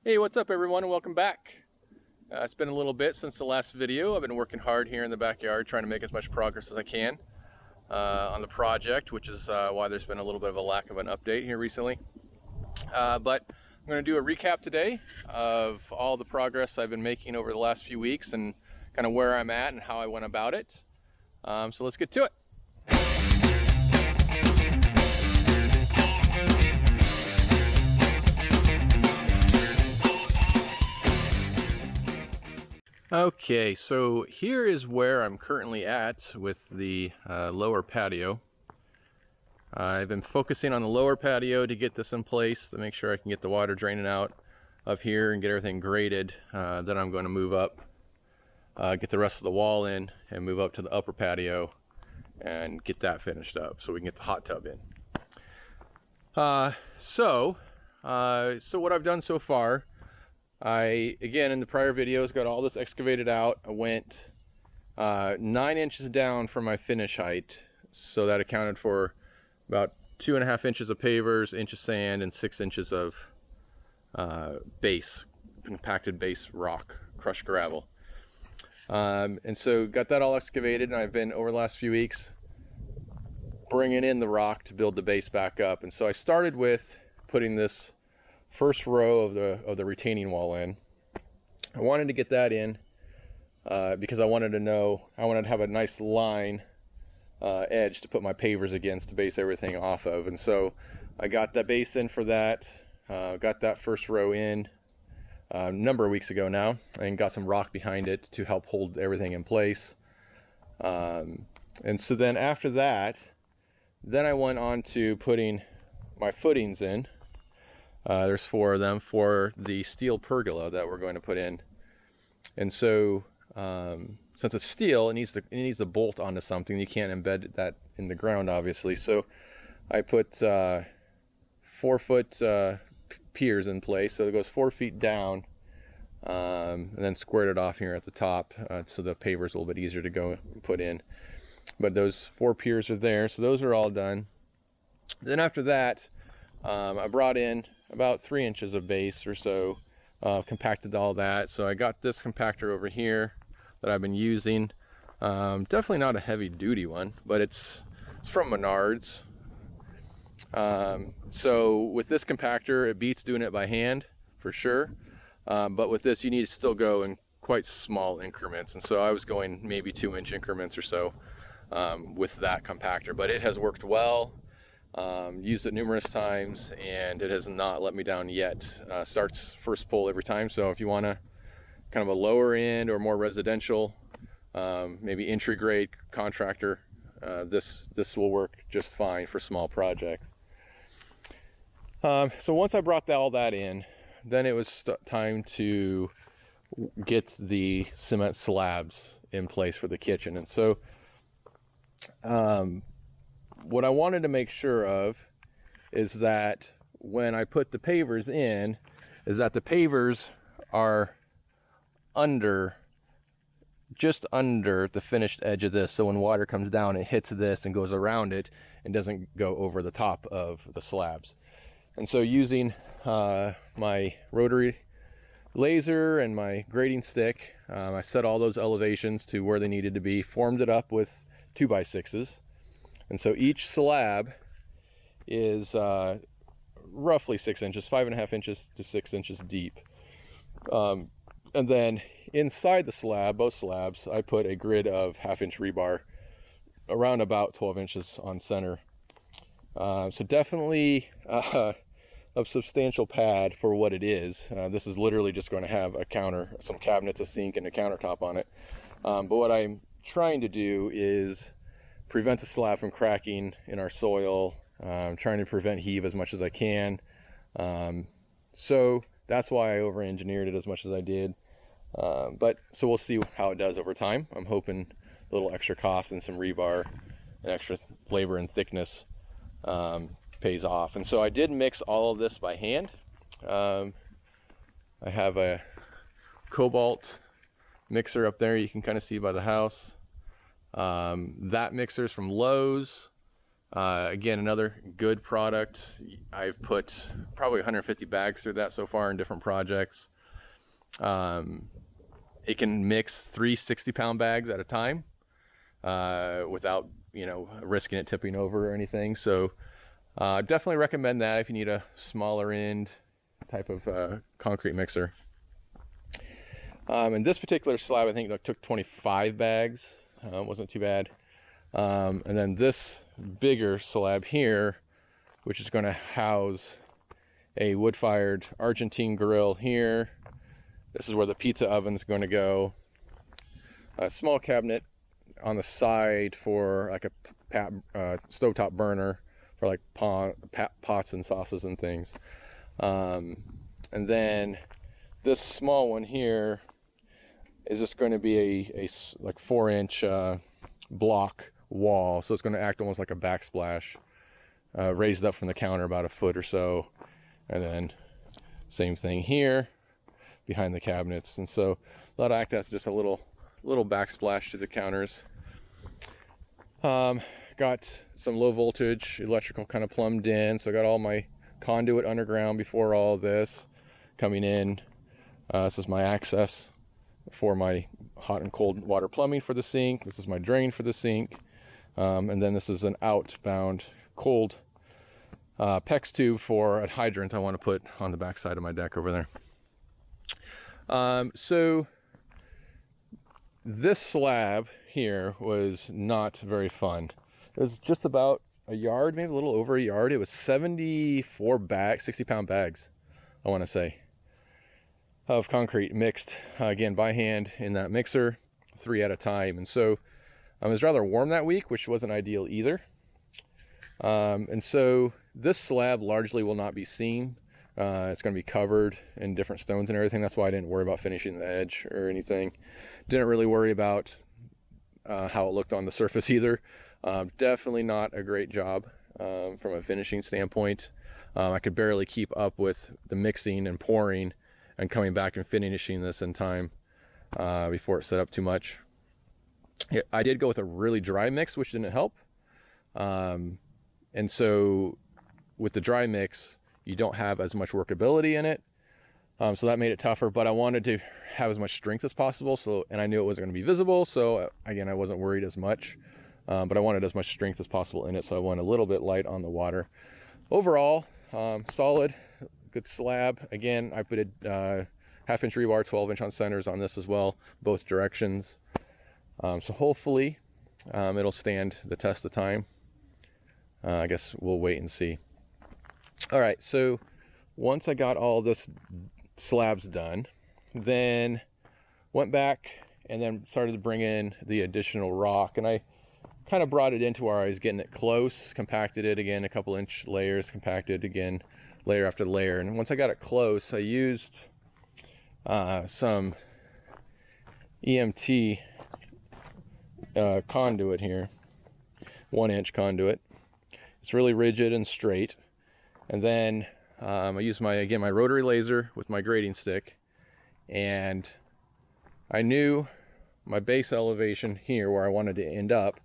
Hey, what's up everyone and welcome back. It's been a little bit since the last video. I've been working hard here in the backyard trying to make as much progress as I can on the project, which is why there's been a little bit of a lack of an update here recently. But I'm going to do a recap today of all the progress I've been making over the last few weeks and kind of where I'm at and how I went about it. So let's get to it. Okay, so here is where I'm currently at with the lower patio. I've been focusing on the lower patio to get this in place to make sure I can get the water draining out of here and get everything graded. Then I'm going to move up, get the rest of the wall in and move up to the upper patio and get that finished up so we can get the hot tub in. So what I've done so far, again, in the prior videos, got all this excavated out. I went 9 inches down from my finish height, so that accounted for about 2.5 inches of pavers, inch of sand, and 6 inches of base, compacted base rock, crushed gravel. And so got that all excavated, and I've been, over the last few weeks, bringing in the rock to build the base back up. And so I started with putting this first row of the retaining wall in. I wanted to get that in because I wanted to have a nice line edge to put my pavers against to base everything off of. And so I got that base in for that, got that first row in a number of weeks ago now, and got some rock behind it to help hold everything in place. And so then after that, then I went on to putting my footings in. There's 4 of them for the steel pergola that we're going to put in. And so since it's steel, it needs to bolt onto something. You can't embed that in the ground, obviously. So I put 4-foot piers in place, so it goes 4 feet down, and then squared it off here at the top, so the paver's a little bit easier to go and put in. But those 4 piers are there, so those are all done. Then after that, I brought in about 3 inches of base or so, compacted all that. So I got this compactor over here that I've been using. Definitely not a heavy duty one, but it's from Menards. So with this compactor, it beats doing it by hand for sure. But with this, you need to still go in quite small increments. And so I was going maybe 2-inch increments or so with that compactor, but it has worked well. Used it numerous times and it has not let me down yet. Starts first pull every time, so if you want to kind of a lower end or more residential, maybe entry grade contractor, this will work just fine for small projects. So once I brought all that in, then it was time to get the cement slabs in place for the kitchen. And so what I wanted to make sure of is that when I put the pavers in, is that the pavers are just under the finished edge of this, so when water comes down, it hits this and goes around it and doesn't go over the top of the slabs. And so using my rotary laser and my grading stick, I set all those elevations to where they needed to be, formed it up with 2x6s. And so each slab is roughly 6 inches, 5.5 inches to 6 inches deep. And then inside the slab, both slabs, I put a grid of 1/2-inch rebar around about 12 inches on center. So definitely a substantial pad for what it is. This is literally just going to have a counter, some cabinets, a sink, and a countertop on it. But what I'm trying to do is prevent the slab from cracking in our soil. I'm trying to prevent heave as much as I can. So that's why I over-engineered it as much as I did. But so we'll see how it does over time. I'm hoping a little extra cost and some rebar and extra labor and thickness pays off. And so I did mix all of this by hand. I have a cobalt mixer up there, you can kind of see by the house. That mixer's from Lowe's. Again, another good product. I've put probably 150 bags through that so far in different projects. It can mix 3 60-pound bags at a time without, risking it tipping over or anything. So definitely recommend that if you need a smaller end type of concrete mixer. And this particular slab, I think, took 25 bags. Wasn't too bad. And then this bigger slab here, which is going to house a wood-fired Argentine grill here. This is where the pizza oven is going to go. A small cabinet on the side for like a stovetop burner for like pots and sauces and things. And then this small one here is just going to be a like 4-inch block wall, so it's going to act almost like a backsplash, raised up from the counter about a foot or so. And then same thing here behind the cabinets, and so that'll act as just a little backsplash to the counters. Got some low voltage electrical kind of plumbed in, so I got all my conduit underground before all of this coming in. This is my access for my hot and cold water plumbing for the sink. This is my drain for the sink. And then this is an outbound cold PEX tube for a hydrant I want to put on the back side of my deck over there. So this slab here was not very fun. It was just about a yard, maybe a little over a yard. It was 74 bags, 60-pound bags, I want to say, of concrete mixed, again, by hand in that mixer, 3 at a time. And so it was rather warm that week, which wasn't ideal either. And so this slab largely will not be seen. It's going to be covered in different stones and everything. That's why I didn't worry about finishing the edge or anything. Didn't really worry about how it looked on the surface either. Definitely not a great job from a finishing standpoint. I could barely keep up with the mixing and pouring and coming back and finishing this in time before it set up too much. I did go with a really dry mix, which didn't help. And so with the dry mix, you don't have as much workability in it. So that made it tougher, but I wanted to have as much strength as possible. And I knew it wasn't going to be visible. So again, I wasn't worried as much, but I wanted as much strength as possible in it. So I went a little bit light on the water. Overall, solid, good slab. Again, I put a 1/2-inch rebar, 12-inch on centers on this as well, both directions. So hopefully it'll stand the test of time. I guess we'll wait and see. All right, so once I got all this slabs done, then went back and then started to bring in the additional rock, and I kind of brought it into where I was getting it close, compacted it again, a couple inch layers, compacted again, layer after layer. And once I got it close, I used some EMT conduit here, 1-inch conduit. It's really rigid and straight. And then I used my rotary laser with my grading stick, and I knew my base elevation here where I wanted to end up,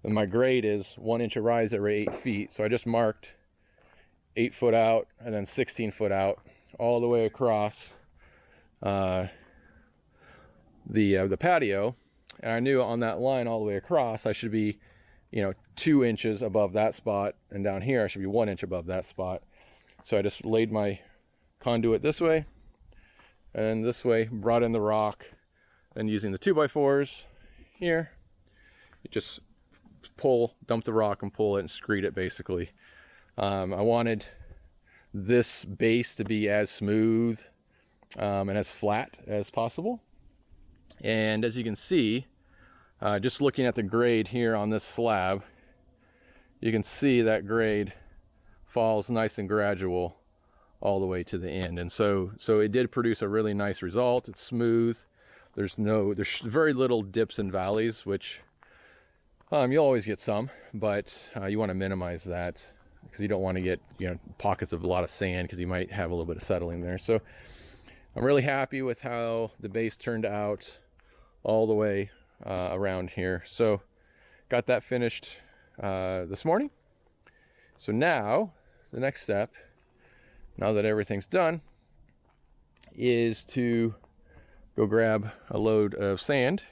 and my grade is 1 inch of rise every 8 feet. So I just marked 8 foot out and then 16 foot out all the way across the patio. And I knew on that line all the way across I should be 2 inches above that spot, and down here I should be 1 inch above that spot. So I just laid my conduit this way and this way, brought in the rock, and using the 2x4s here, you just dump the rock and pull it and screed it basically. I wanted this base to be as smooth and as flat as possible. And as you can see, just looking at the grade here on this slab, you can see that grade falls nice and gradual all the way to the end. And so it did produce a really nice result. It's smooth. There's very little dips and valleys, which you'll always get some, but you want to minimize that because you don't want to get pockets of a lot of sand, because you might have a little bit of settling there. So I'm really happy with how the base turned out all the way around here. So got that finished this morning, So now, the next step, now that everything's done, is to go grab a load of sand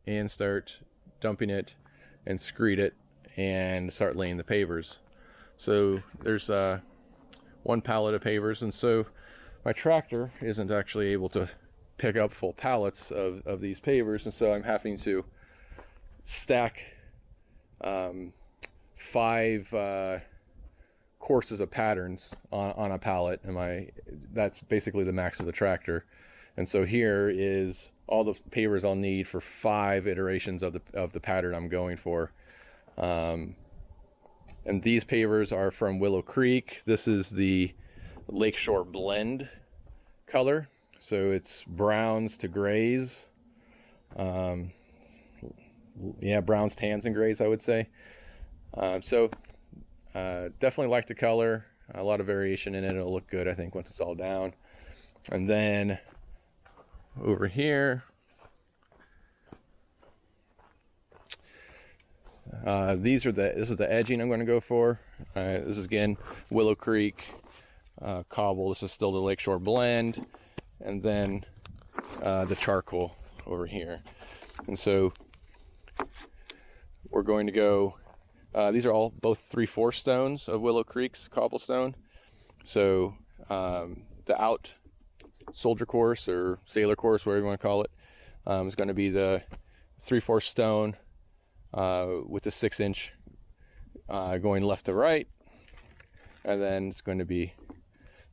and start dumping it and screed it and start laying the pavers. So there's one pallet of pavers, and so my tractor isn't actually able to pick up full pallets of these pavers, and so I'm having to stack 5 courses of patterns on a pallet, and that's basically the max of the tractor. And so here is all the pavers I'll need for 5 iterations of the pattern I'm going for. And these pavers are from Willow Creek. This is the Lakeshore Blend color, so it's browns to grays. Yeah, browns, tans, and grays, I would say. Definitely like the color. A lot of variation in it. It'll look good, I think, once it's all down. And then over here, this is the edging I'm going to go for. This is again Willow Creek cobble. This is still the Lakeshore Blend, and then the charcoal over here. And so we're going to go. These are all both 3/4 stones of Willow Creek's cobblestone. So the out soldier course or sailor course, whatever you want to call it, is going to be the 3/4 stone with the 6-inch going left to right, and then it's going to be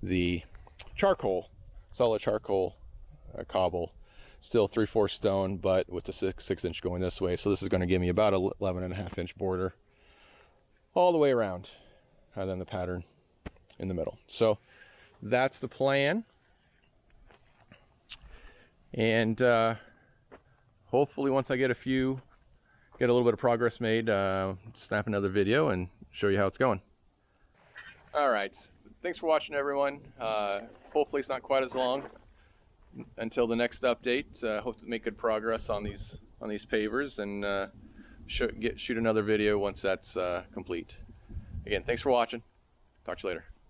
the charcoal, solid charcoal cobble, still 3/4 stone, but with the 6-inch going this way. So this is going to give me about 11.5-inch border all the way around, and then the pattern in the middle. So that's the plan, and hopefully once I get a little bit of progress made, snap another video and show you how it's going. All right, thanks for watching, everyone. Hopefully it's not quite as long until the next update. Hope to make good progress on these pavers, and shoot another video once that's complete. Again, thanks for watching. Talk to you later.